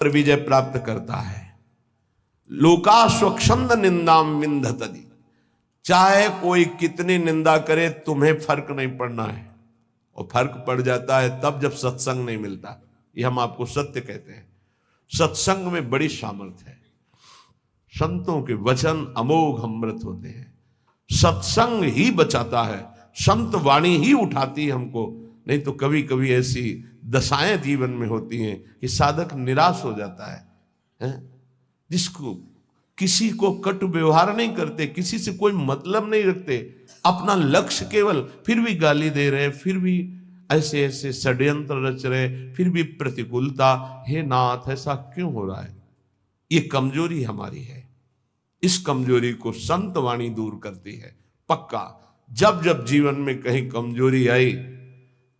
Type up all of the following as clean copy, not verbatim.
पर विजय प्राप्त करता है। लोका स्वच्छंद निंदाम विंधतति, चाहे कोई कितनी निंदा करे तुम्हें फर्क नहीं पड़ना है, और फर्क पड़ जाता है तब जब सत्संग नहीं मिलता। ये हम आपको सत्य कहते हैं। सत्संग में बड़ी सामर्थ्य है। संतों के वचन अमोघ अमृत होते हैं। सत्संग ही बचाता है, संत वाणी ही उठाती है हमको। नहीं तो कभी कभी ऐसी दशाएं जीवन में होती हैं कि साधक निराश हो जाता है? जिसको किसी को कटु व्यवहार नहीं करते, किसी से कोई मतलब नहीं रखते, अपना लक्ष्य केवल, फिर भी गाली दे रहे, फिर भी ऐसे ऐसे षड्यंत्र रच रहे, फिर भी प्रतिकूलता। हे नाथ, ऐसा क्यों हो रहा है? ये कमजोरी हमारी है। इस कमजोरी को संत वाणी दूर करती है। पक्का जब जब जीवन में कहीं कमजोरी आई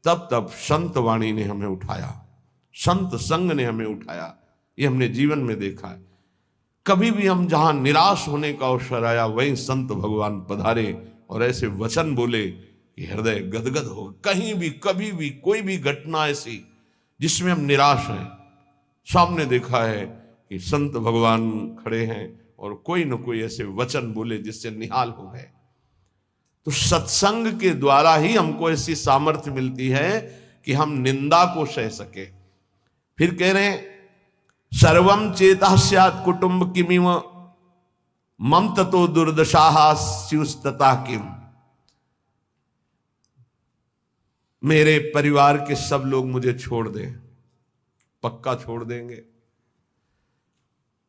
तब तब संत वाणी ने हमें उठाया, संत संग ने हमें उठाया। ये हमने जीवन में देखा है। कभी भी हम जहां निराश होने का अवसर आया वहीं संत भगवान पधारे और ऐसे वचन बोले कि हृदय गदगद हो। कहीं भी कभी भी कोई भी घटना ऐसी जिसमें हम निराश हैं, सामने देखा है कि संत भगवान खड़े हैं और कोई न कोई ऐसे वचन बोले जिससे निहाल हो गए। तो सत्संग के द्वारा ही हमको ऐसी सामर्थ्य मिलती है कि हम निंदा को सह सके। फिर कह रहे हैं सर्वम चेता स्यात् कुटुंब किमिव मम ततो दुर्दशाः स्युस्ततः किम। मेरे परिवार के सब लोग मुझे छोड़ दें, पक्का छोड़ देंगे,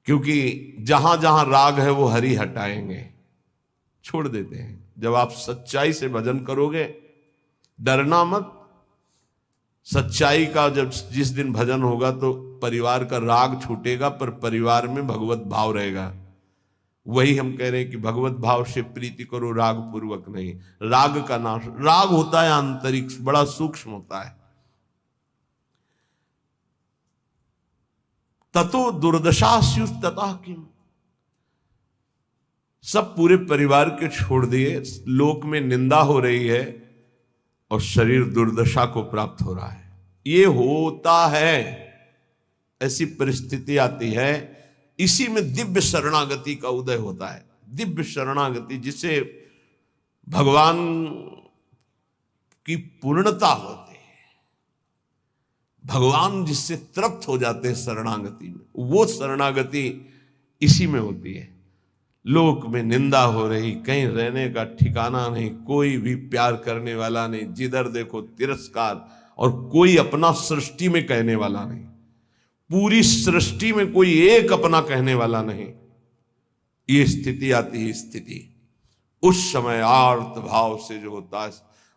क्योंकि जहां जहां राग है वो हरि हटाएंगे, छोड़ देते हैं। जब आप सच्चाई से भजन करोगे, डरना मत। सच्चाई का जब जिस दिन भजन होगा तो परिवार का राग छूटेगा, पर परिवार में भगवत भाव रहेगा। वही हम कह रहे हैं कि भगवत भाव से प्रीति करो, राग पूर्वक नहीं। राग का नाश, राग होता है आंतरिक, बड़ा सूक्ष्म होता है। ततो दुर्दशा स्युस्ततः किम। सब पूरे परिवार के छोड़ दिए, लोक में निंदा हो रही है और शरीर दुर्दशा को प्राप्त हो रहा है। ये होता है, ऐसी परिस्थिति आती है। इसी में दिव्य शरणागति का उदय होता है। दिव्य शरणागति जिसे भगवान की पूर्णता होती है, भगवान जिससे तृप्त हो जाते हैं शरणागति में, वो शरणागति इसी में होती है। लोक में निंदा हो रही, कहीं रहने का ठिकाना नहीं, कोई भी प्यार करने वाला नहीं, जिधर देखो तिरस्कार, और कोई अपना सृष्टि में कहने वाला नहीं। पूरी सृष्टि में कोई एक अपना कहने वाला नहीं। ये स्थिति आती है। स्थिति उस समय आर्त भाव से जो होता है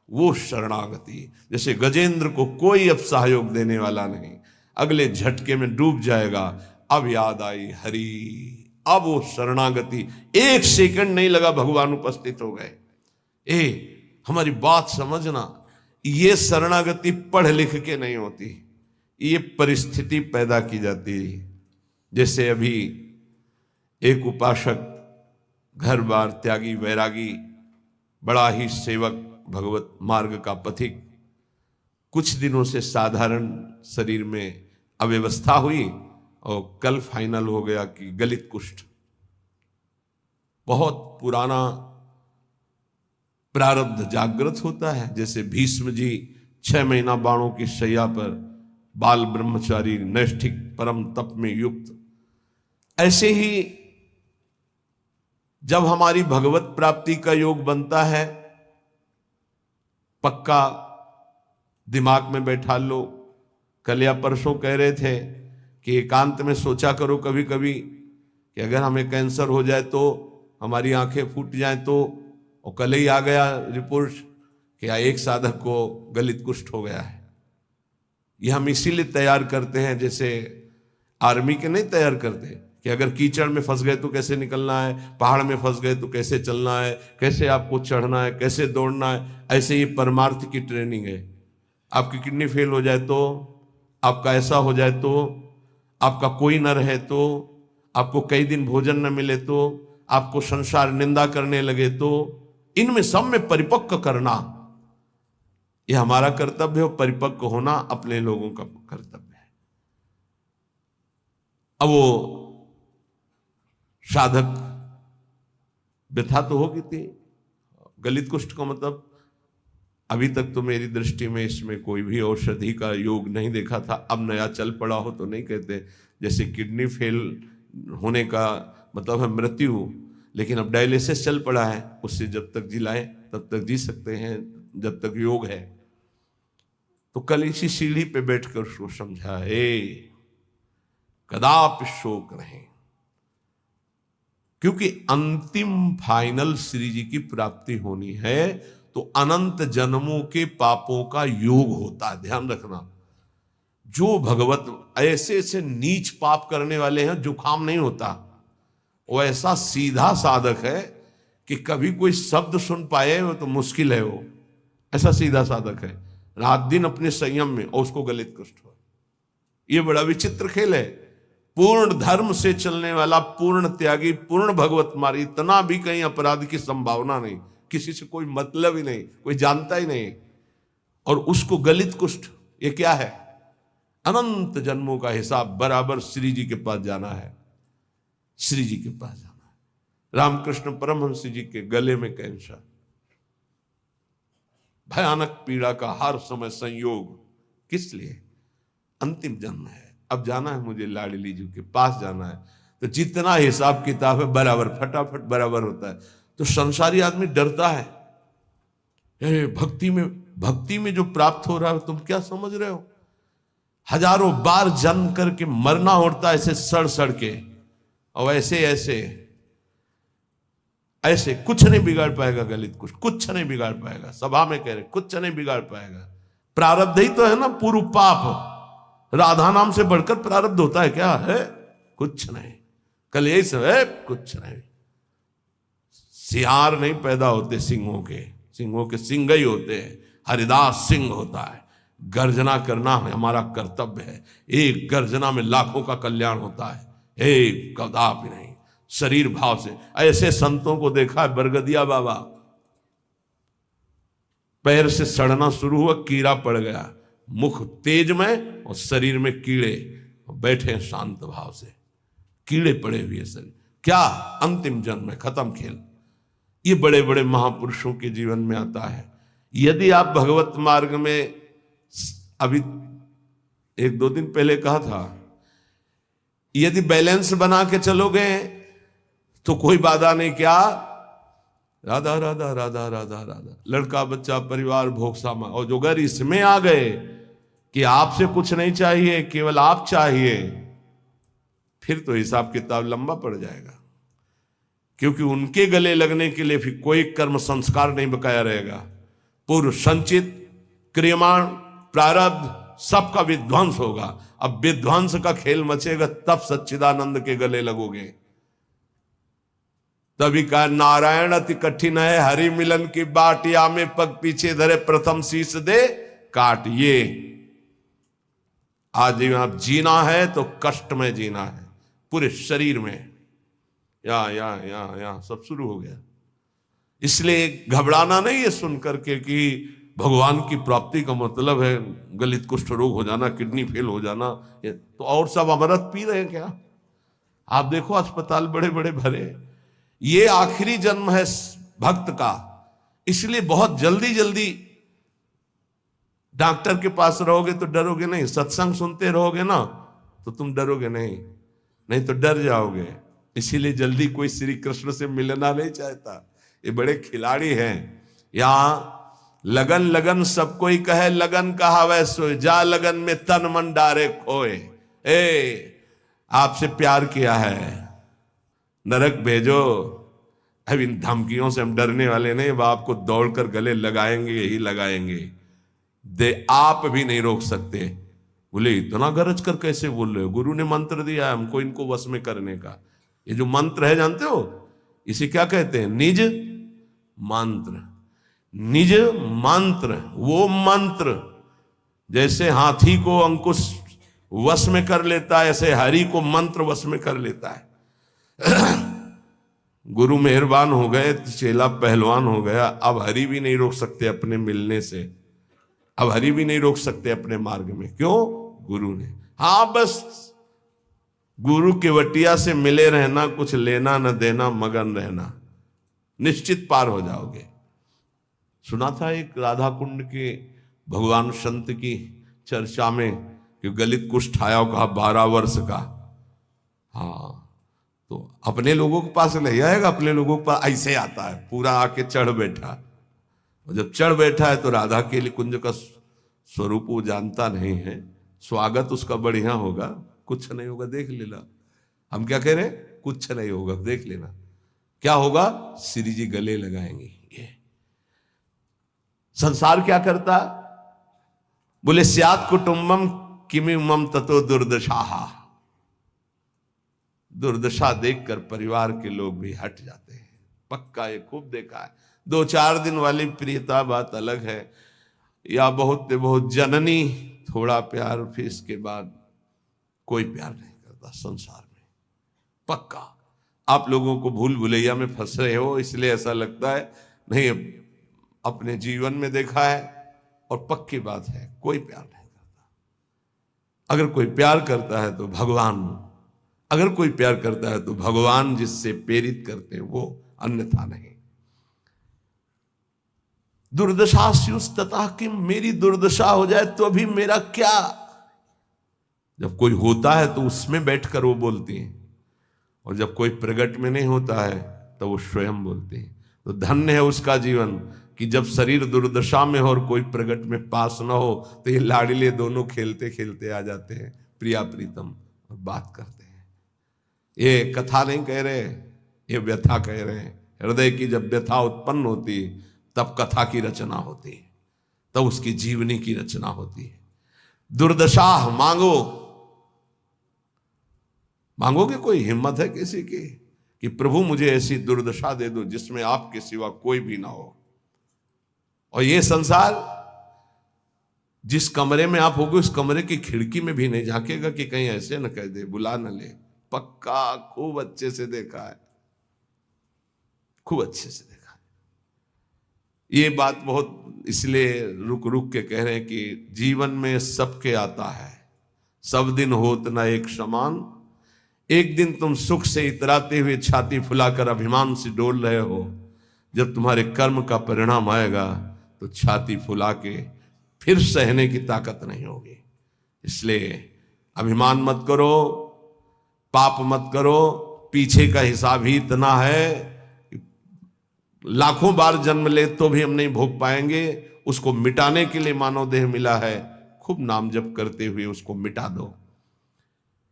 वो शरणागति। जैसे गजेंद्र को कोई अब सहयोग देने वाला नहीं, अगले झटके में डूब जाएगा। अब याद आई हरि, अब वो शरणागति, एक सेकंड नहीं लगा, भगवान उपस्थित हो गए। हमारी बात समझना, ये शरणागति पढ़ लिख के नहीं होती, ये परिस्थिति पैदा की जाती है। जैसे अभी एक उपासक, घर बार त्यागी, वैरागी, बड़ा ही सेवक, भगवत मार्ग का पथिक, कुछ दिनों से साधारण शरीर में अव्यवस्था हुई और कल फाइनल हो गया कि गलित कुष्ठ। बहुत पुराना प्रारब्ध जागृत होता है। जैसे भीष्म जी 6 महीना बाणों की शैया पर, बाल ब्रह्मचारी, नैष्ठिक परम तप में युक्त, ऐसे ही जब हमारी भगवत प्राप्ति का योग बनता है, पक्का दिमाग में बैठा लो। कल या परसों कह रहे थे कि एकांत में सोचा करो कभी कभी कि अगर हमें कैंसर हो जाए तो, हमारी आंखें फूट जाए तो। और कल ही आ गया रिपोर्ट कि एक साधक को गलित कुष्ठ हो गया है। ये हम इसीलिए तैयार करते हैं, जैसे आर्मी के नहीं तैयार करते कि अगर कीचड़ में फंस गए तो कैसे निकलना है, पहाड़ में फंस गए तो कैसे चलना है, कैसे आपको चढ़ना है, कैसे दौड़ना है। ऐसे ही परमार्थ की ट्रेनिंग है। आपकी किडनी फेल हो जाए तो, आपका ऐसा हो जाए तो, आपका कोई न रहे तो, आपको कई दिन भोजन न मिले तो, आपको संसार निंदा करने लगे तो, इनमें सब में परिपक्व करना यह हमारा कर्तव्य है। परिपक्व होना अपने लोगों का कर्तव्य है। अब वो साधक व्यथा तो होगी थी। गलित कुष्ठ का मतलब अभी तक तो मेरी दृष्टि में इसमें कोई भी औषधि का योग नहीं देखा था। अब नया चल पड़ा हो तो नहीं कहते, जैसे किडनी फेल होने का मतलब है मृत्यु, लेकिन अब डायलिसिस चल पड़ा है, उससे जब तक जिलाएं तब तक जी सकते हैं, जब तक योग है। तो कल इसी सीढ़ी पे बैठकर उसको समझा, कदापि शोक नहीं, क्योंकि अंतिम फाइनल श्री जी की प्राप्ति होनी है तो अनंत जन्मों के पापों का योग होता है। ध्यान रखना, जो भगवत ऐसे ऐसे नीच पाप करने वाले हैं जुकाम नहीं होता, वो ऐसा सीधा साधक है कि कभी कोई शब्द सुन पाए वो तो मुश्किल है, वो ऐसा सीधा साधक है, रात दिन अपने संयम में, और उसको गलित कुष्ठ हो। ये बड़ा विचित्र खेल है। पूर्ण धर्म से चलने वाला, पूर्ण त्यागी, पूर्ण भगवत मार्ग, इतना भी कहीं अपराध की संभावना नहीं, किसी से कोई मतलब ही नहीं, कोई जानता ही नहीं, और उसको गलित कुष्ठ। ये क्या है? अनंत जन्मों का हिसाब बराबर श्री जी के पास जाना है, श्री जी के पास जाना है। रामकृष्ण परमहंस जी के गले में कैंसर, भयानक पीड़ा का हर समय संयोग, किस लिए? अंतिम जन्म है, अब जाना है मुझे लाडली जी के पास जाना है। तो जितना हिसाब किताब है बराबर फटाफट बराबर होता है। तो संसारी आदमी डरता है, भक्ति में जो प्राप्त हो रहा है तुम क्या समझ रहे हो? हजारों बार जन्म करके मरना होता है ऐसे सड़ सड़ के, और ऐसे कुछ नहीं बिगाड़ पाएगा गलित कुछ नहीं बिगाड़ पाएगा। सभा में कह रहे कुछ नहीं बिगाड़ पाएगा। प्रारब्ध ही तो है ना, पूर्व पाप। राधा नाम से बढ़कर प्रारब्ध होता है क्या? है कुछ नहीं। कल यही सब है, कुछ नहीं। सियार नहीं पैदा होते सिंहों के सिंह ही होते हैं। हरिदास सिंह होता है। गर्जना करना हमारा कर्तव्य है। एक गर्जना में लाखों का कल्याण होता है, एक कदापि नहीं। शरीर भाव से ऐसे संतों को देखा है। बरगदिया बाबा, पैर से सड़ना शुरू हुआ, कीड़ा पड़ गया, मुख तेज में और शरीर में कीड़े, बैठे शांत भाव से, कीड़े पड़े हुए शरीर। क्या? अंतिम जन्म में खत्म खेल। ये बड़े बड़े महापुरुषों के जीवन में आता है। यदि आप भगवत मार्ग में, अभी एक दो दिन पहले कहा था, यदि बैलेंस बना के चलोगे तो कोई बाधा नहीं। क्या? राधा राधा राधा राधा राधा, लड़का बच्चा परिवार भोग सामा। और जो अगर इसमें आ गए कि आपसे कुछ नहीं चाहिए, केवल आप चाहिए, फिर तो हिसाब किताब लंबा पड़ जाएगा। क्योंकि उनके गले लगने के लिए फिर कोई कर्म संस्कार नहीं बकाया रहेगा। पूर्व संचित क्रियमाण प्रारब्ध सबका विध्वंस होगा। अब विध्वंस का खेल मचेगा तब सच्चिदानंद के गले लगोगे। तभी कहा, नारायण अति कठिन है हरि मिलन की बाट, या में पग पीछे धरे प्रथम शीश दे काट। ये आज आप जीना है तो कष्ट में जीना है, पूरे शरीर में। या सब शुरू हो गया। इसलिए घबराना नहीं है सुन करके कि भगवान की प्राप्ति का मतलब है गलित कुष्ठ रोग हो जाना, किडनी फेल हो जाना। तो और सब अमृत पी रहे हैं क्या? आप देखो अस्पताल बड़े बड़े भरे। ये आखिरी जन्म है भक्त का, इसलिए बहुत जल्दी जल्दी डॉक्टर के पास रहोगे तो डरोगे नहीं। सत्संग सुनते रहोगे ना तो तुम डरोगे नहीं तो डर जाओगे। इसीलिए जल्दी कोई श्री कृष्ण से मिलना नहीं चाहता। ये बड़े खिलाड़ी हैं। यहां लगन लगन सबको ही कहे, लगन कहावे सोए, जा लगन में तन मन डारे खोए। आपसे प्यार किया है, नरक भेजो। अब इन धमकियों से हम डरने वाले नहीं। अब आपको दौड़कर गले लगाएंगे, यही लगाएंगे। आप भी नहीं रोक सकते। बोले इतना गरज कर कैसे बोल रहे हो? गुरु ने मंत्र दिया है हमको इनको वश में करने का। ये जो मंत्र है जानते हो, इसे क्या कहते हैं? निज मंत्र। निज मंत्र, वो मंत्र जैसे हाथी को अंकुश वश में कर लेता है, ऐसे हरि को मंत्र वश में कर लेता है। गुरु मेहरबान हो गए, चेला पहलवान हो गया। अब हरि भी नहीं रोक सकते अपने मिलने से, अब हरि भी नहीं रोक सकते अपने मार्ग में। क्यों? गुरु ने। हाँ बस गुरु केवटिया से मिले रहना, कुछ लेना न देना, मगन रहना, निश्चित पार हो जाओगे। सुना था एक राधा कुंड के भगवान संत की चर्चा में कि गलित कुष्ठ आया, कहा 12 वर्ष का। हाँ, तो अपने लोगों के पास ले आएगा, अपने लोगों के पास ऐसे आता है, पूरा आके चढ़ बैठा। और जब चढ़ बैठा है तो राधा के लिए कुंज का स्वरूप वो जानता नहीं है, स्वागत उसका बढ़िया होगा, कुछ नहीं होगा, देख लेना। हम क्या कह रहे हैं, कुछ नहीं होगा, देख लेना। क्या होगा, श्री जी गले लगाएंगे। ये संसार क्या करता, बोले स्यात् कुटुंबम किमिमम ततो दुर्दशा। दुर्दशा देखकर परिवार के लोग भी हट जाते हैं। पक्का ये खूब देखा है। 2-4 दिन वाली प्रियता बात अलग है, या बहुत जननी थोड़ा प्यार, फिर इसके बाद कोई प्यार नहीं करता संसार में। पक्का आप लोगों को भूल भुलैया में फंस रहे हो, इसलिए ऐसा लगता है। नहीं, अपने जीवन में देखा है और पक्की बात है, कोई प्यार नहीं करता। अगर कोई प्यार करता है तो भगवान, अगर कोई प्यार करता है तो भगवान जिससे प्रेरित करते हैं वो, अन्यथा नहीं। दुर्दशा स्युस्ततः किम, मेरी दुर्दशा हो जाए तो भी मेरा क्या। जब कोई होता है तो उसमें बैठकर वो बोलती हैं, और जब कोई प्रगट में नहीं होता है तो वो स्वयं बोलते हैं। तो धन्य है उसका जीवन कि जब शरीर दुर्दशा में हो और कोई प्रगट में पास न हो, तो ये लाडले दोनों खेलते खेलते आ जाते हैं, प्रिया प्रीतम, और बात करते हैं। ये कथा नहीं कह रहे, ये व्यथा कह रहे हैं। हृदय की जब व्यथा उत्पन्न होती तब कथा की रचना होती है, तब उसकी जीवनी की रचना होती है। दुर्दशा मांगो, मांगोगे, कोई हिम्मत है किसी की कि प्रभु मुझे ऐसी दुर्दशा दे दो जिसमें आपके सिवा कोई भी ना हो। और ये संसार, जिस कमरे में आप होगे उस कमरे की खिड़की में भी नहीं झांकेगा कि कहीं ऐसे न कह दे, बुला न ले। पक्का खूब अच्छे से देखा है, खूब अच्छे से देखा है। ये बात बहुत इसलिए रुक रुक के कह रहे हैं कि जीवन में सबके आता है, सब दिन होत ना एक समान। एक दिन तुम सुख से इतराते हुए छाती फुलाकर अभिमान से डोल रहे हो, जब तुम्हारे कर्म का परिणाम आएगा तो छाती फुला के फिर सहने की ताकत नहीं होगी। इसलिए अभिमान मत करो, पाप मत करो। पीछे का हिसाब ही इतना है कि लाखों बार जन्म ले तो भी हम नहीं भोग पाएंगे। उसको मिटाने के लिए मानव देह मिला है, खूब नाम जप करते हुए उसको मिटा दो।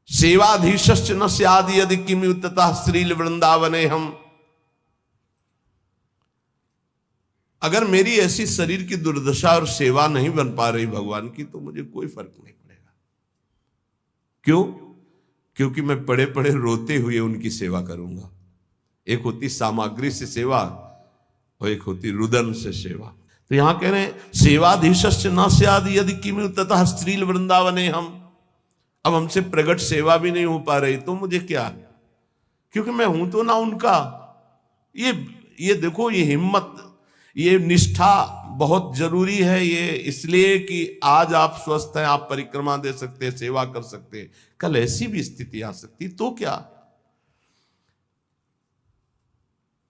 सेवाधीशश्च न स्याद् यदि किमुततः श्रील वृंदावने हम। अगर मेरी ऐसी शरीर की दुर्दशा और सेवा नहीं बन पा रही भगवान की, तो मुझे कोई फर्क नहीं पड़ेगा। क्यों? क्योंकि मैं पड़े पड़े रोते हुए उनकी सेवा करूंगा। एक होती सामग्री से सेवा और एक होती रुदन से सेवा। तो यहां कह रहे हैं सेवाधीशश्च न स्याद् यदि किमुततः श्रील वृंदावने हम। अब हमसे प्रगट सेवा भी नहीं हो पा रही तो मुझे क्या, क्योंकि मैं हूं तो ना उनका। ये देखो, ये हिम्मत, ये निष्ठा बहुत जरूरी है। ये इसलिए कि आज आप स्वस्थ हैं, आप परिक्रमा दे सकते हैं, सेवा कर सकते हैं। कल ऐसी भी स्थिति आ सकती तो क्या।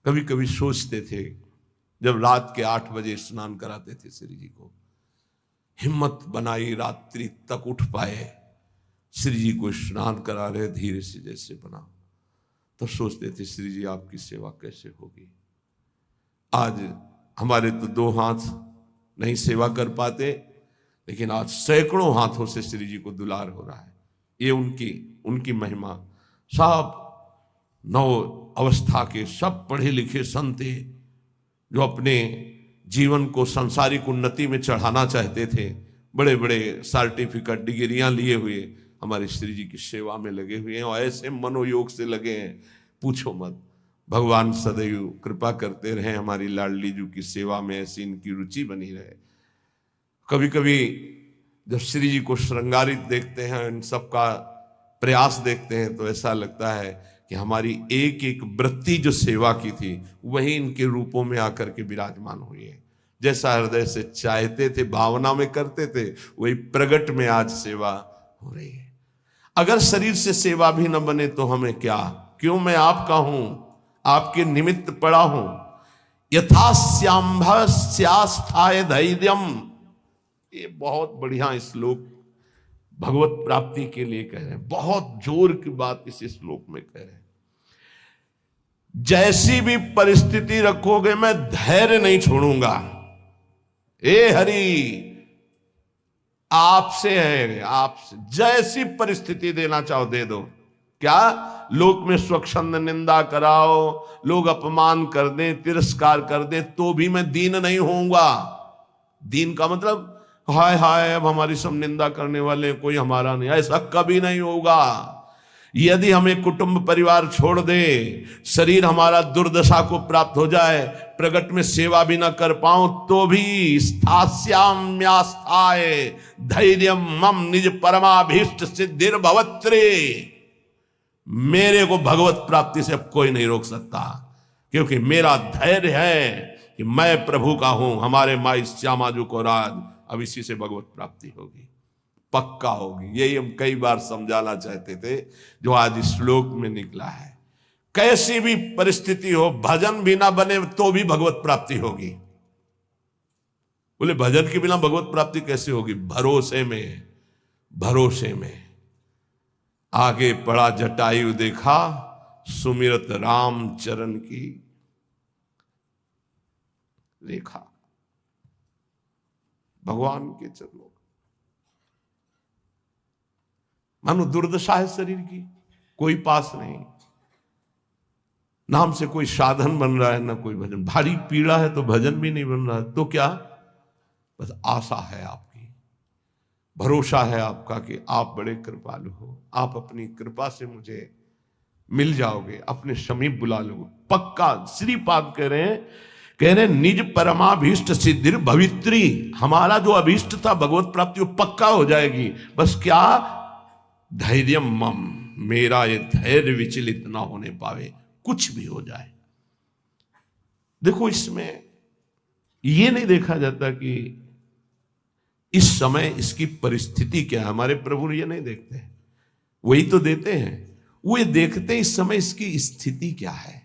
कभी कभी सोचते थे, जब रात के 8 बजे स्नान कराते थे श्री जी को, हिम्मत बनाई रात्रि तक उठ पाए, श्री जी को स्नान करा रहे धीरे से जैसे बना, तो सोचते थे श्री जी आपकी सेवा कैसे होगी। आज हमारे तो 2 हाथ नहीं सेवा कर पाते, लेकिन आज सैकड़ों हाथों से श्री जी को दुलार हो रहा है। ये उनकी महिमा। सब 9 अवस्था के सब पढ़े लिखे संत जो अपने जीवन को सांसारिक उन्नति में चढ़ाना चाहते थे, बड़े बड़े सर्टिफिकेट डिग्रियां लिए हुए हमारे श्री जी की सेवा में लगे हुए हैं, और ऐसे मनोयोग से लगे हैं, पूछो मत। भगवान सदैव कृपा करते रहे हमारी लाडली जी की सेवा में, ऐसी इनकी रुचि बनी रहे। कभी कभी जब श्री जी को श्रृंगारित देखते हैं, इन सब का प्रयास देखते हैं, तो ऐसा लगता है कि हमारी एक एक वृत्ति जो सेवा की थी वही इनके रूपों में आकर के विराजमान हुई है। जैसा हृदय से चाहते थे, भावना में करते थे, वही प्रगट में आज सेवा हो रही है। अगर शरीर से सेवा भी न बने तो हमें क्या, क्यों मैं आपका हूं, आपके निमित्त पड़ा हूं। यथास्यांभ स्यास्थाय धैर्यम, ये बहुत बढ़िया श्लोक भगवत प्राप्ति के लिए कह रहे हैं, बहुत जोर की बात इस श्लोक में कह रहे हैं। जैसी भी परिस्थिति रखोगे मैं धैर्य नहीं छोड़ूंगा। ए हरि आपसे है, आपसे जैसी परिस्थिति देना चाहो दे दो। क्या लोक में स्वच्छंद निंदा कराओ, लोग अपमान कर दें, तिरस्कार कर दें, तो भी मैं दीन नहीं होऊंगा। दीन का मतलब हाय हाय अब हमारी सब निंदा करने वाले, कोई हमारा नहीं, ऐसा कभी नहीं होगा। यदि हमें कुटुंब परिवार छोड़ दे, शरीर हमारा दुर्दशा को प्राप्त हो जाए, प्रगट में सेवा भी ना कर पाऊं, तो भी स्थास्याम्यास्थाय धैर्यम मम निज परमाभीष्ट सिद्धिर्भवत्रे, मेरे को भगवत प्राप्ति से अब कोई नहीं रोक सकता, क्योंकि मेरा धैर्य है कि मैं प्रभु का हूं। हमारे माई श्यामा जी को राज, अब इसी से भगवत प्राप्ति होगी, पक्का होगी। यही हम कई बार समझाना चाहते थे, जो आज इस श्लोक में निकला है। कैसी भी परिस्थिति हो, भजन भी ना बने तो भी भगवत प्राप्ति होगी। बोले भजन के बिना भगवत प्राप्ति कैसे होगी? भरोसे में, भरोसे में। आगे पड़ा जटायु देखा, सुमिरत राम चरण की रेखा। भगवान के चरणों, मानो दुर्दशा है शरीर की, कोई पास नहीं, नाम से कोई साधन बन रहा है, ना कोई भजन। भारी पीड़ा है तो भजन भी नहीं बन रहा है, तो क्या? बस आशा है आपकी, भरोसा है आपका कि आप बड़े कृपालु हो, आप अपनी कृपा से मुझे मिल जाओगे, अपने समीप बुला लोगे, पक्का। श्रीपाद कह रहे निज परमाभीष्ट सिद्धिर भवित्री, हमारा जो अभीष्ट था भगवत प्राप्ति वो पक्का हो जाएगी। बस क्या? धैर्य मम, मेरा ये धैर्य विचलित ना होने पावे, कुछ भी हो जाए। देखो इसमें ये नहीं देखा जाता कि इस समय इसकी परिस्थिति क्या है, हमारे प्रभु ये नहीं देखते, वही तो देते हैं। वो ये देखते इस समय इसकी स्थिति क्या है।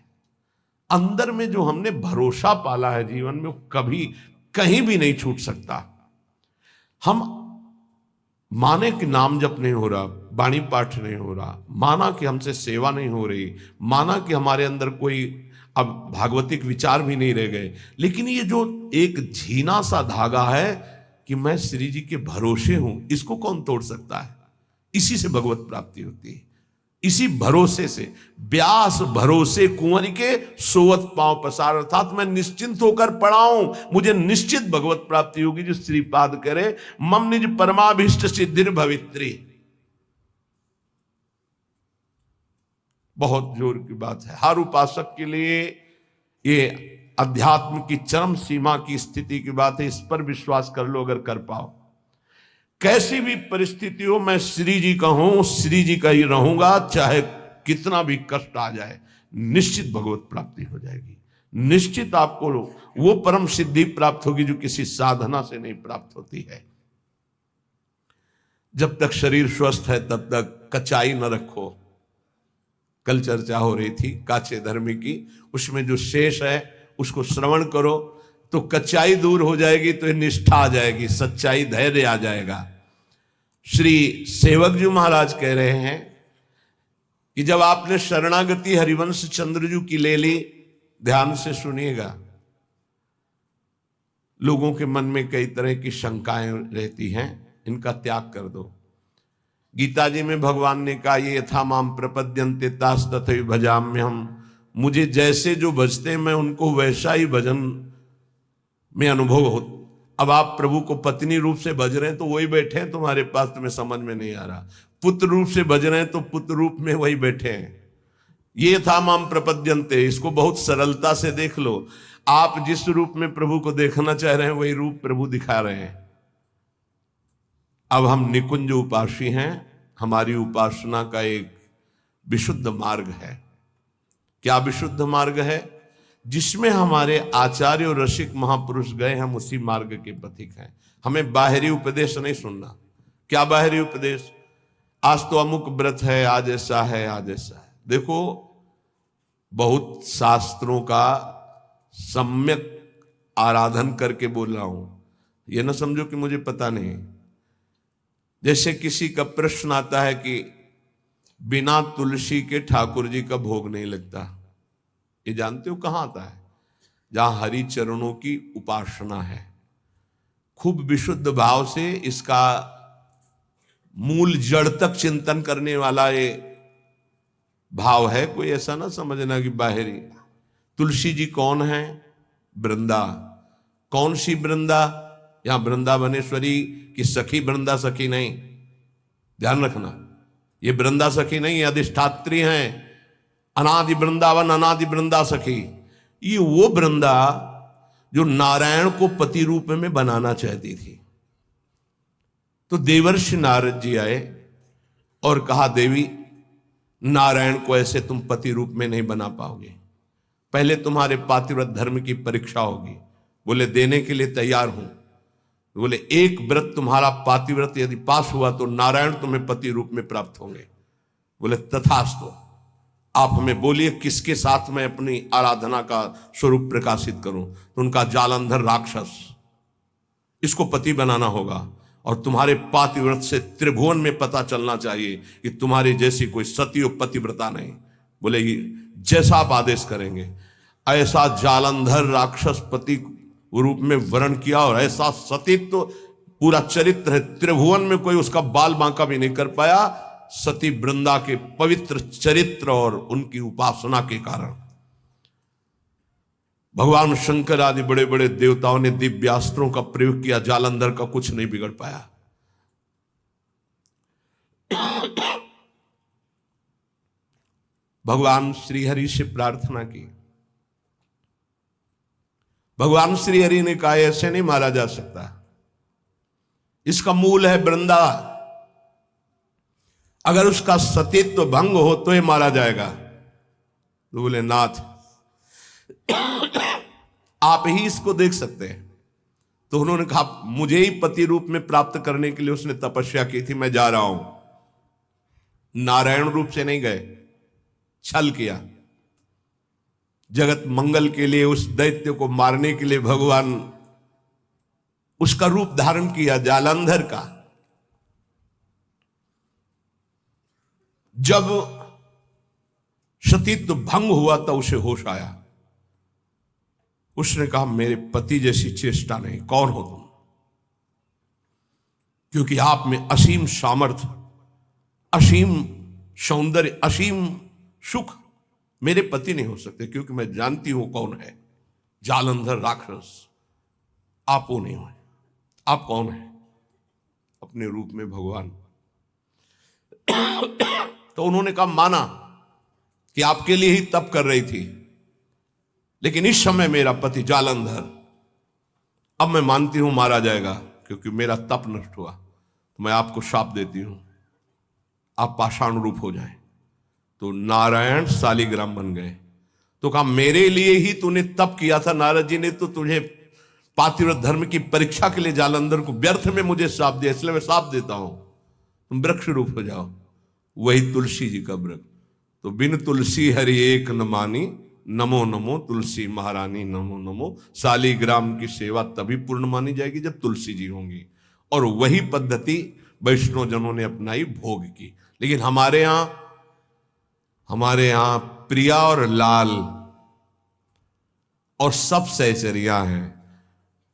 अंदर में जो हमने भरोसा पाला है जीवन में, वो कभी कहीं भी नहीं छूट सकता। हम माने कि नाम जप नहीं हो रहा, वाणी पाठ नहीं हो रहा, माना कि हमसे सेवा नहीं हो रही, माना कि हमारे अंदर कोई अब भागवतिक विचार भी नहीं रह गए, लेकिन ये जो एक झीना सा धागा है कि मैं श्री जी के भरोसे हूं, इसको कौन तोड़ सकता है? इसी से भगवत प्राप्ति होती है, इसी भरोसे से। व्यास भरोसे कुंवर के सोवत पांव पसार, अर्थात मैं निश्चिंत होकर पढ़ाऊं, मुझे निश्चित भगवत प्राप्ति होगी। जो श्रीपाद करे मम निज परमाभीष्ट सिद्धिर भवित्री, बहुत जोर की बात है। हर उपासक के लिए ये अध्यात्म की चरम सीमा की स्थिति की बात है, इस पर विश्वास कर लो अगर कर पाओ। कैसी भी परिस्थिति हो, मैं श्री जी का हूं, श्री जी का ही रहूंगा, चाहे कितना भी कष्ट आ जाए, निश्चित भगवत प्राप्ति हो जाएगी। निश्चित आपको वो परम सिद्धि प्राप्त होगी जो किसी साधना से नहीं प्राप्त होती है। जब तक शरीर स्वस्थ है तब तक कचाई न रखो। कल चर्चा हो रही थी काचे धर्मी की, उसमें जो शेष है उसको श्रवण करो तो कच्चाई दूर हो जाएगी, तो निष्ठा आ जाएगी, सच्चाई धैर्य आ जाएगा। श्री सेवक जी महाराज कह रहे हैं कि जब आपने शरणागति हरिवंश चंद्रजू की ले ली, ध्यान से सुनिएगा, लोगों के मन में कई तरह की शंकाएं रहती हैं, इनका त्याग कर दो। गीता जी में भगवान ने कहा ये यथा माम प्रपद्यन्ते तास तथैव भजाम्यहम्, मुझे जैसे जो भजते मैं उनको वैसा ही भजन में अनुभव हो। अब आप प्रभु को पत्नी रूप से भज रहे हैं तो वही बैठे हैं तुम्हारे पास, तुम्हें समझ में नहीं आ रहा। पुत्र रूप से भज रहे हैं तो पुत्र रूप में वही बैठे हैं। ये था माम प्रपद्यन्ते, इसको बहुत सरलता से देख लो। आप जिस रूप में प्रभु को देखना चाह रहे हैं वही रूप प्रभु दिखा रहे हैं। अब हम निकुंज उपासी हैं, हमारी उपासना का एक विशुद्ध मार्ग है। क्या विशुद्ध मार्ग है? जिसमें हमारे आचार्य और रसिक महापुरुष गए, हम उसी मार्ग के पथिक हैं। हमें बाहरी उपदेश नहीं सुनना। क्या बाहरी उपदेश? आज तो अमुक व्रत है, आज ऐसा है, आज ऐसा है। देखो, बहुत शास्त्रों का सम्यक आराधन करके बोल रहा हूं, यह ना समझो कि मुझे पता नहीं। जैसे किसी का प्रश्न आता है कि बिना तुलसी के ठाकुर जी का भोग नहीं लगता, ये जानते हो कहां आता है? जहां हरि चरणों की उपासना है, खूब विशुद्ध भाव से इसका मूल जड़ तक चिंतन करने वाला ये भाव है। कोई ऐसा ना समझना कि बाहरी। तुलसी जी कौन है? वृंदा। कौन सी वृंदा? यहां वृंदावनेश्वरी की सखी वृंदा सखी नहीं, ध्यान रखना। ये वृंदा सखी नहीं, अधिष्ठात्री हैं। अनादि वृंदावन, अनादि वृंदा सखी। ये वो वृंदा जो नारायण को पति रूप में बनाना चाहती थी। तो देवर्षि नारद जी आए और कहा, देवी, नारायण को ऐसे तुम पति रूप में नहीं बना पाओगे, पहले तुम्हारे पातिव्रत धर्म की परीक्षा होगी। बोले देने के लिए तैयार हूं। बोले एक व्रत तुम्हारा पातिव्रत यदि पास हुआ तो नारायण तुम्हें पति रूप में प्राप्त होंगे। बोले तथास्तु, आप हमें बोलिए किसके साथ मैं अपनी आराधना का स्वरूप प्रकाशित करूं। तो उनका जालंधर राक्षस, इसको पति बनाना होगा और तुम्हारे पातिव्रत से त्रिभुवन में पता चलना चाहिए कि तुम्हारी जैसी कोई सती और पतिव्रता नहीं। बोले जैसा आप आदेश करेंगे। ऐसा जालंधर राक्षस पति रूप में वर्ण किया और ऐसा सतीत्व तो पूरा चरित्र है, त्रिभुवन में कोई उसका बाल बांका भी नहीं कर पाया। सती वृंदा के पवित्र चरित्र और उनकी उपासना के कारण भगवान शंकर आदि बड़े बड़े देवताओं ने दिव्यास्त्रों का प्रयोग किया, जालंधर का कुछ नहीं बिगड़ पाया। भगवान श्रीहरि से प्रार्थना की। भगवान श्रीहरि ने कहा, ऐसे नहीं मारा जा सकता, इसका मूल है वृंदा, अगर उसका सतीत्व भंग हो तो ये मारा जाएगा। तो बोले नाथ, आप ही इसको देख सकते हैं। तो उन्होंने कहा, मुझे ही पति रूप में प्राप्त करने के लिए उसने तपस्या की थी, मैं जा रहा हूं। नारायण रूप से नहीं गए, छल किया। जगत मंगल के लिए उस दैत्य को मारने के लिए भगवान उसका रूप धारण किया, जालंधर का। जब सतीत्व भंग हुआ तो उसे होश आया। उसने कहा, मेरे पति जैसी चेष्टा नहीं, कौन हो तुम? क्योंकि आप में असीम सामर्थ्य, असीम सौंदर्य, असीम सुख मेरे पति नहीं हो सकते, क्योंकि मैं जानती हूं कौन है। जालंधर राक्षस, आप वो नहीं हो। आप कौन है? अपने रूप में भगवान। तो उन्होंने कहा, माना कि आपके लिए ही तप कर रही थी, लेकिन इस समय मेरा पति जालंधर, अब मैं मानती हूं मारा जाएगा क्योंकि मेरा तप नष्ट हुआ। तो मैं आपको शाप देती हूं, आप पाषाण रूप हो जाएं। तो नारायण शालिग्राम बन गए। तो कहा, मेरे लिए ही तूने तप किया था, नारद जी ने तो तुझे पातिव्रत धर्म की परीक्षा के लिए जालंधर को व्यर्थ में मुझे शाप दिया, इसलिए मैं शाप देता हूं, तुम वृक्ष रूप हो जाओ। वही तुलसी जी का वृक्ष। तो बिन तुलसी हरि एक न मानी, नमो नमो तुलसी महारानी नमो नमो। शालिग्राम की सेवा तभी पूर्ण मानी जाएगी जब तुलसी जी होंगी। और वही पद्धति वैष्णव जनों ने अपनाई, भोग की। लेकिन हमारे यहां प्रिया और लाल और सब सहचरिया हैं।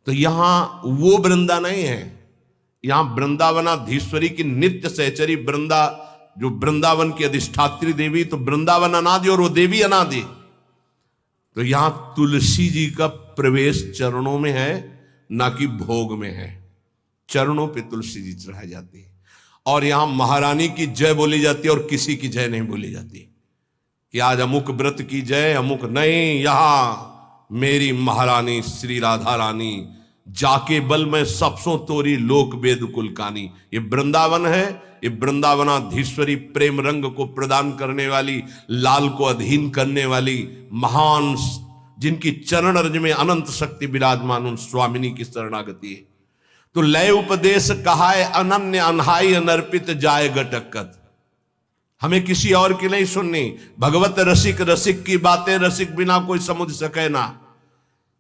तो यहां वो वृंदा नहीं है, यहां वृंदावनाधीश्वरी की नित्य सहचरी वृंदा, जो वृंदावन की अधिष्ठात्री देवी। तो वृंदावन अनादि और वो देवी अनादि। तो यहां तुलसी जी का प्रवेश चरणों में है, ना कि भोग में है। चरणों पे तुलसी जी चढ़ाई जाती है। और यहां महारानी की जय बोली जाती है और किसी की जय नहीं बोली जाती कि आज अमुक व्रत की जय, अमुक नहीं। यहां मेरी महारानी श्री राधा रानी, जाके बल में सबसों तोरी लोक वेद कुल कानी। ये वृंदावन है, ये वृंदावनाधीश्वरी प्रेम रंग को प्रदान करने वाली, लाल को अधीन करने वाली महान, जिनकी चरण रज में अनंत शक्ति विराजमान, उन स्वामिनी की शरणागति है। तो लय उपदेश कहाय अनन्य अनहाई अनर्पित जाय गटकत। हमें किसी और की नहीं सुननी, भगवत रसिक रसिक की बातें रसिक बिना कोई समझ सके ना।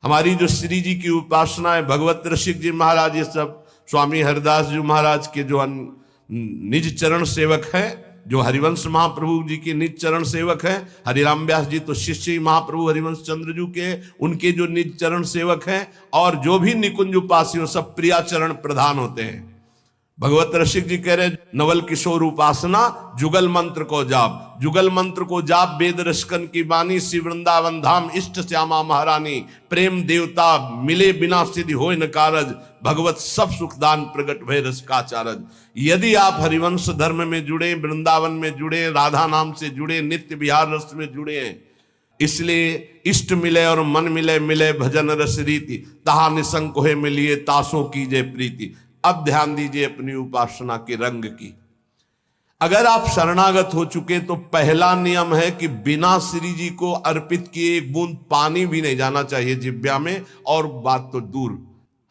हमारी जो श्री जी की उपासना है, भगवत रसिक जी महाराज, ये सब स्वामी हरिदास जी महाराज के जो निज चरण सेवक हैं, जो हरिवंश महाप्रभु जी के निज चरण सेवक हैं। हरिराम व्यास जी तो शिष्य ही महाप्रभु हरिवंश चंद्र जी के, उनके जो निज चरण सेवक हैं, और जो भी निकुंज उपासी हो सब प्रियाचरण प्रधान होते हैं। भगवत रसिक जी कह रहे नवल किशोर उपासना जुगल मंत्र को जाप, जुगल मंत्र को जाप वेद रसकन की बानी, श्री वृंदावन धाम इष्ट श्यामा महारानी, प्रेम देवता मिले बिना सिद्धि होय न कारज, भगवत सब सुखदान प्रगट भय रस का चारज। यदि आप हरिवंश धर्म में जुड़े, वृंदावन में जुड़े, राधा नाम से जुड़े, नित्य विहार रस में जुड़े हैं, इसलिए इष्ट मिले और मन मिले, मिले भजन रस रीति, तहा निसंक होए मिलिए तासों कीजिए प्रीति। अब ध्यान दीजिए अपनी उपासना के रंग की। अगर आप शरणागत हो चुके तो पहला नियम है कि बिना श्री जी को अर्पित किए एक बूंद पानी भी नहीं जाना चाहिए जिब्या में। और बात तो दूर,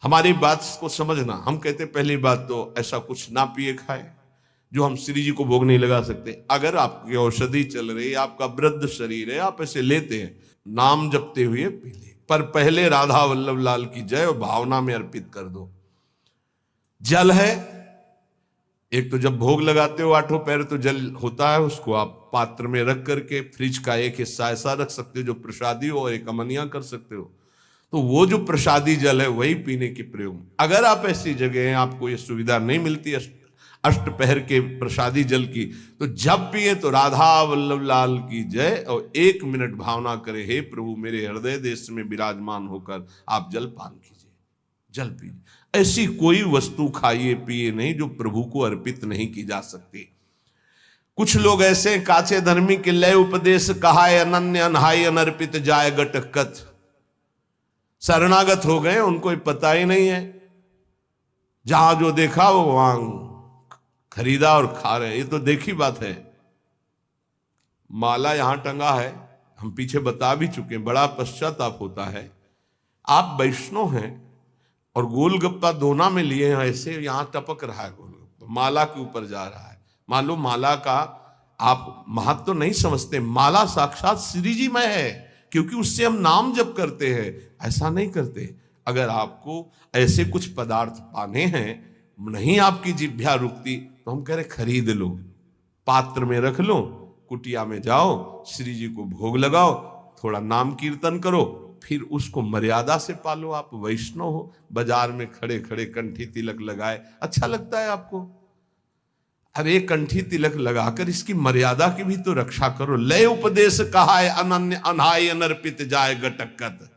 हमारी बात को समझना, हम कहते पहली बात तो ऐसा कुछ ना पिए खाए जो हम श्री जी को भोग नहीं लगा सकते। अगर आपकी औषधि चल रही है, आपका वृद्ध शरीर है, आप ऐसे लेते हैं, नाम जपते हुए पी ले, पर पहले राधा वल्लभ लाल की जय और भावना में अर्पित कर दो। जल है, एक तो जब भोग लगाते हो आठों पैर तो जल होता है, उसको आप पात्र में रख करके फ्रिज का एक हिस्सा ऐसा रख सकते हो जो प्रसादी हो, और एक अमनिया कर सकते हो, तो वो जो प्रसादी जल है वही पीने के प्रयोग। अगर आप ऐसी जगह हैं आपको ये सुविधा नहीं मिलती अष्टपहर के प्रसादी जल की, तो जब पिए तो राधा वल्लभ लाल की जय और 1 मिनट भावना करे, हे प्रभु मेरे हृदय देश में विराजमान होकर आप जल पान कीजिए, जल पीजिए। ऐसी कोई वस्तु खाइए पिए नहीं जो प्रभु को अर्पित नहीं की जा सकती। कुछ लोग ऐसे काचे धर्मी के लय उपदेश कहाय अनन्य अनहाई अनर्पित जाय गटकत, शरणागत हो गए, उनको पता ही नहीं है, जहां जो देखा वो वहां खरीदा और खा रहे। ये तो देखी बात है। माला यहां टंगा है, हम पीछे बता भी चुके, बड़ा पश्चाताप होता है। आप वैष्णव हैं और गोलगप्पा दोना में लिए हैं, ऐसे यहां टपक रहा है गोलगप्पा, माला के ऊपर जा रहा है। मान लो माला का आप महत्व तो नहीं समझते, माला साक्षात श्री जी में है, क्योंकि उससे हम नाम जप करते हैं, ऐसा नहीं करते। अगर आपको ऐसे कुछ पदार्थ पाने हैं, नहीं आपकी जिह्वा रुकती, तो हम कह रहे खरीद लो, पात्र में रख लो, कुटिया में जाओ, श्री जी को भोग लगाओ, थोड़ा नाम कीर्तन करो, फिर उसको मर्यादा से पालो। आप वैष्णव हो, बाजार में खड़े खड़े कंठी तिलक लगाए, अच्छा लगता है आपको? अरे कंठी तिलक लगाकर इसकी मर्यादा की भी तो रक्षा करो। लय उपदेश कहा है अनन्य अनहाय अनर्पित जाय गटकत।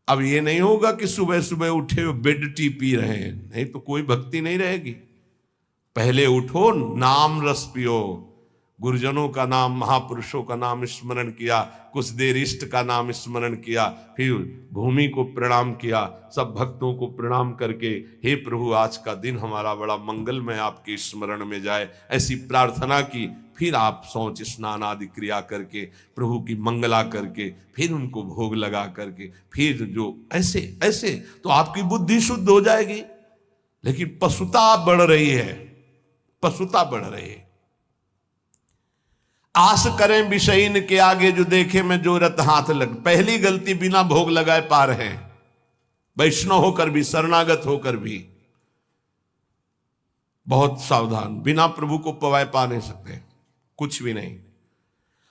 अब ये नहीं होगा कि सुबह सुबह उठे हो बेड टी पी रहे हैं, नहीं तो कोई भक्ति नहीं रहेगी। पहले उठो, नाम रस पियो, गुरुजनों का नाम, महापुरुषों का नाम स्मरण किया, कुछ देर इष्ट का नाम स्मरण किया, फिर भूमि को प्रणाम किया, सब भक्तों को प्रणाम करके हे प्रभु आज का दिन हमारा बड़ा मंगलमय आपके स्मरण में जाए, ऐसी प्रार्थना की। फिर आप शौच स्नान आदि क्रिया करके प्रभु की मंगला करके फिर उनको भोग लगा करके फिर जो ऐसे ऐसे तो आपकी बुद्धि शुद्ध हो जाएगी। लेकिन पशुता बढ़ रही है, पशुता बढ़ रही है। आस करें विषयीन के आगे जो देखे मैं जोरत हाथ लग। पहली गलती बिना भोग लगाए पा रहे हैं, वैष्णव होकर भी, शरणागत होकर भी। बहुत सावधान, बिना प्रभु को पवाए पा नहीं सकते, कुछ भी नहीं।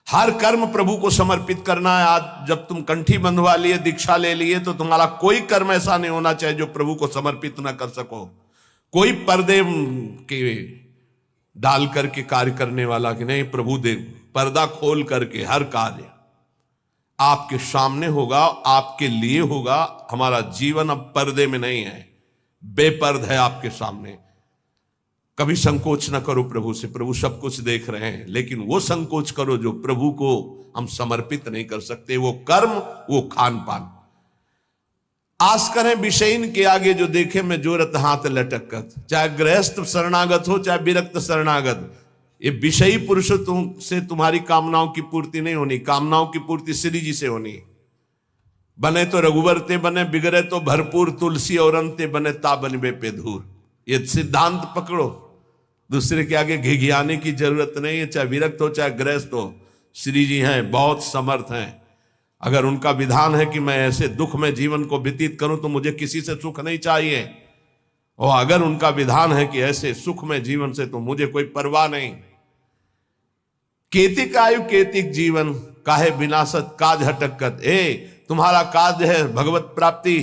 हर कर्म प्रभु को समर्पित करना है। आज जब तुम कंठी बंधवा लिए, दीक्षा ले लिए, तो तुम्हारा कोई कर्म ऐसा नहीं होना चाहिए जो प्रभु को समर्पित ना कर सको। कोई पर्दे के डाल करके कार्य करने वाला कि नहीं, प्रभु दे पर्दा खोल करके हर कार्य आपके सामने होगा, आपके लिए होगा। हमारा जीवन अब पर्दे में नहीं है, बेपर्द है आपके सामने। कभी संकोच न करो प्रभु से, प्रभु सब कुछ देख रहे हैं, लेकिन वो संकोच करो जो प्रभु को हम समर्पित नहीं कर सकते। वो कर्म, वो खान पान। आस करें विषयीन के आगे जो देखे मैं जोरत हाथ लटकत। चाहे गृहस्थ शरणागत हो, चाहे विरक्त शरणागत, ये विषयी पुरुष से तुम्हारी कामनाओं की पूर्ति नहीं होनी। कामनाओं की पूर्ति श्री जी से होनी। बने तो रघुवर ते बने, बिगड़े तो भरपूर तुलसी और अंते बने ता बनबे पे धूर। ये सिद्धांत पकड़ो, दूसरे के आगे घिघियाने की जरूरत नहीं है। चाहे विरक्त हो चाहे गृहस्थ हो, श्री जी हैं, बहुत समर्थ हैं। अगर उनका विधान है कि मैं ऐसे दुख में जीवन को व्यतीत करूं तो मुझे किसी से सुख नहीं चाहिए, और अगर उनका विधान है कि ऐसे सुख में जीवन से तो मुझे कोई परवाह नहीं। केतिक आयु केतिक जीवन, काहे विनाशत काज हटकत। तुम्हारा काज है भगवत प्राप्ति,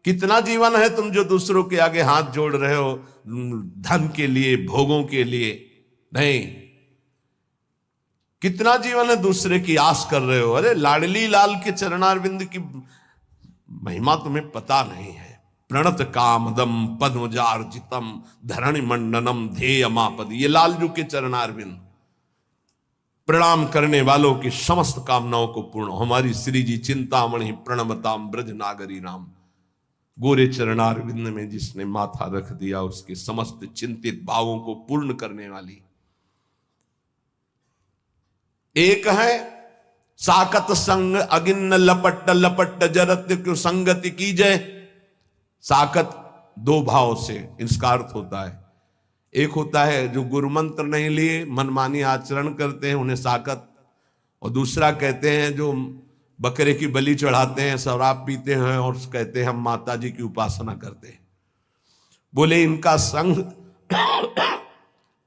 कितना जीवन है तुम जो दूसरों के आगे हाथ जोड़ रहे हो धन के लिए, भोगों के लिए नहीं। कितना जीवन है दूसरे की आस कर रहे हो। अरे लाडली लाल के चरणारविंद की महिमा तुम्हें पता नहीं है। प्रणत कामदम पद्मजार्जितम धरणि मंडनम ध्येयमापद, ये लालजू के चरणारविंद प्रणाम करने वालों की समस्त कामनाओं को पूर्ण। हमारी श्री जी चिंतामणि प्रणमताम ब्रज नागरी नाम, गोरे चरणारविंद में जिसने माथा रख दिया उसके समस्त चिंतित भावों को पूर्ण करने वाली। एक है साकत संग अगिन्न लपट लपट जरत क्यों संगति की जय। साकत दो भाव से इसका अर्थ होता है, एक होता है जो गुरु मंत्र नहीं लिए मनमानी आचरण करते हैं उन्हें साकत, और दूसरा कहते हैं जो बकरे की बलि चढ़ाते हैं, शराब पीते हैं और कहते हैं हम माता जी की उपासना करते हैं। बोले इनका संग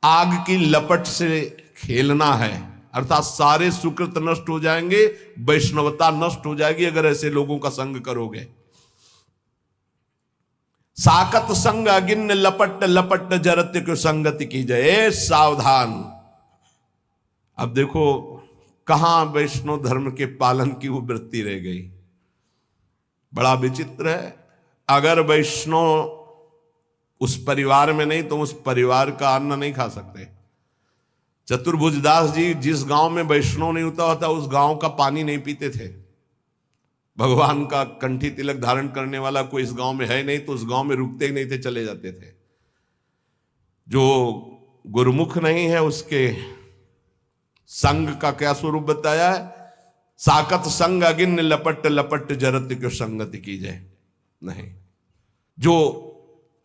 आग की लपट से खेलना है, अर्थात सारे सुकृत नष्ट हो जाएंगे, वैष्णवता नष्ट हो जाएगी अगर ऐसे लोगों का संग करोगे। साकत संग अगिन्न लपट लपट जरत्य को संगति की जय। सावधान। अब देखो कहां वैष्णव धर्म के पालन की वो वृत्ति रह गई। बड़ा विचित्र है। अगर वैष्णव उस परिवार में नहीं तो उस परिवार का अन्न नहीं खा सकते। चतुर्भुजदास जी जिस गांव में वैष्णव नहीं होता उस गांव का पानी नहीं पीते थे। भगवान का कंठी तिलक धारण करने वाला कोई इस गांव में है नहीं तो उस गांव में रुकते ही नहीं थे, चले जाते थे। जो गुरुमुख नहीं है उसके संग का क्या स्वरूप बताया है। साकत संग अगिन्न लपट लपट जरत क्यों संगति की जाए। नहीं, जो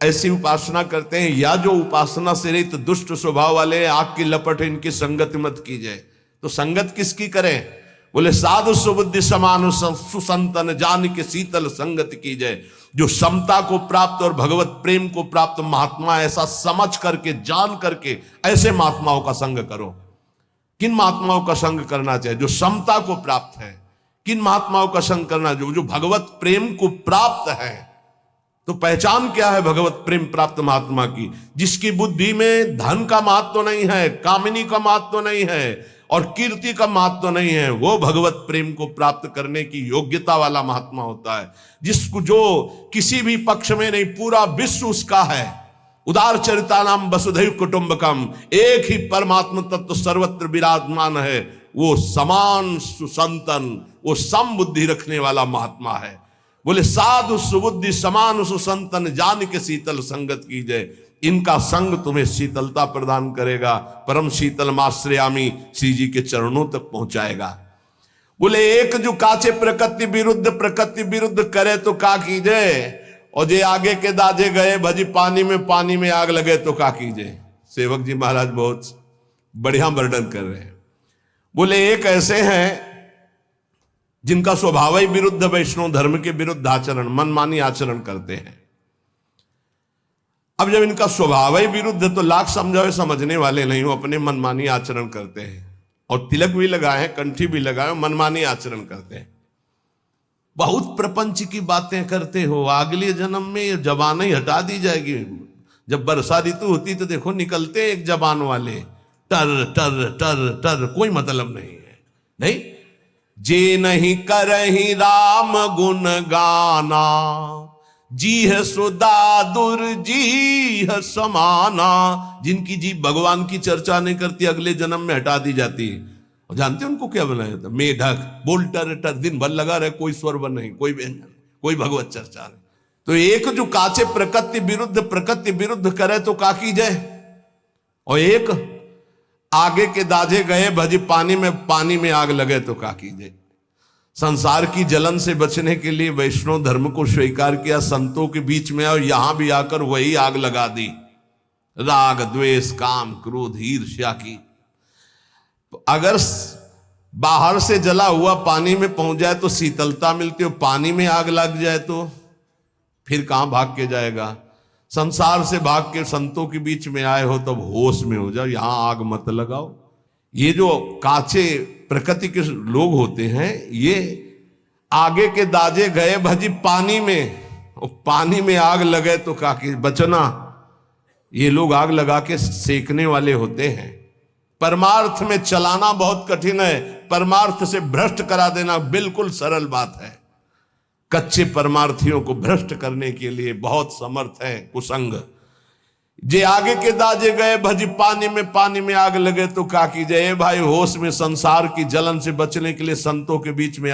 ऐसी उपासना करते हैं या जो उपासना से रहित दुष्ट स्वभाव वाले आग की लपट इनकी संगति मत की जाए। तो संगत किसकी करें। बोले साधु सुबुद्धि समान सुसंतन जान के शीतल संगति की जाए। जो समता को प्राप्त और भगवत प्रेम को प्राप्त महात्मा, ऐसा समझ करके जान करके ऐसे महात्माओं का संग करो। किन महात्माओं का संग करना चाहिए। जो समता को प्राप्त है। किन महात्माओं का संग करना, जो भगवत प्रेम को प्राप्त है। तो पहचान क्या है भगवत प्रेम प्राप्त महात्मा की। जिसकी बुद्धि में धन का महत्व नहीं है, कामिनी का महत्व नहीं है और कीर्ति का महत्व नहीं है, वो भगवत प्रेम को प्राप्त करने की योग्यता वाला महात्मा होता है। जिसको जो किसी भी पक्ष में नहीं, पूरा विश्व उसका है। उदार चरिता नाम वसुधैव कुटुंबकम, एक ही परमात्मा तत्व सर्वत्र विराजमान है। वो समान सुसंतन, वो सम बुद्धि रखने वाला महात्मा है। बोले साधु सुबुद्धि समान सुसंतन जान के शीतल संगत की जाए। इनका संग तुम्हें शीतलता प्रदान करेगा, परम शीतल माश्रयामी श्री जी के चरणों तक पहुंचाएगा। बोले एक जो काचे प्रकृति विरुद्ध करे तो का कीजिए, और जे आगे के दाजे गए भजी पानी में आग लगे तो का कीजिए। सेवक जी महाराज बहुत बढ़िया वर्णन कर रहे हैं। बोले एक ऐसे हैं जिनका स्वभाव ही विरुद्ध, वैष्णव धर्म के विरुद्ध आचरण, मनमानी आचरण करते हैं। अब जब इनका स्वभाव ही विरुद्ध तो लाख समझावे समझने वाले नहीं हो, अपने मनमानी आचरण करते हैं और तिलक भी लगाए हैं, कंठी भी लगाए, मनमानी आचरण करते हैं। बहुत प्रपंच की बातें करते हो। अगले जन्म में ये जबान ही हटा दी जाएगी। जब वर्षा ऋतु होती तो देखो निकलते एक जबान वाले, टर टर टर टर, कोई मतलब नहीं है। नहीं, जे नहीं करही राम गुण गाना, जी है सुदादुर जी है समाना। जिनकी जी भगवान की चर्चा नहीं करती अगले जन्म में हटा दी जाती है। और जानते हैं उनको क्या बनाया जाता है। मेढक बोल टर टर, दिन भर लगा रहे, कोई स्वर नहीं, कोई व्यंजन, कोई भगवत चर्चा नहीं। तो एक जो काचे प्रकृति विरुद्ध करे तो का की जाए, और एक आगे के दाजे गए भजी पानी में आग लगे तो का की जाए। संसार की जलन से बचने के लिए वैष्णव धर्म को स्वीकार किया, संतों के बीच में, और यहां भी आकर वही आग लगा दी, राग द्वेष काम क्रोध ईर्ष्या की। अगर बाहर से जला हुआ पानी में पहुंच जाए तो शीतलता मिलती हो, पानी में आग लग जाए तो फिर कहां भाग के जाएगा। संसार से भाग के संतों के बीच में आए हो तब होश में हो जाओ, यहां आग मत लगाओ। ये जो काचे प्रकृति के लोग होते हैं, ये आगे के दाजे गए भजी पानी में, पानी में आग लगे तो काकी बचना। ये लोग आग लगा के सेकने वाले होते हैं। परमार्थ में चलाना बहुत कठिन है, परमार्थ से भ्रष्ट करा देना बिल्कुल सरल बात है। कच्चे परमार्थियों को भ्रष्ट करने के लिए बहुत समर्थ है कुसंग। जे आगे के दाजे गए भजी पानी में आग लगे तो का कीजिए भाई, होश में संसार की जलन से बचने के लिए संतों के बीच में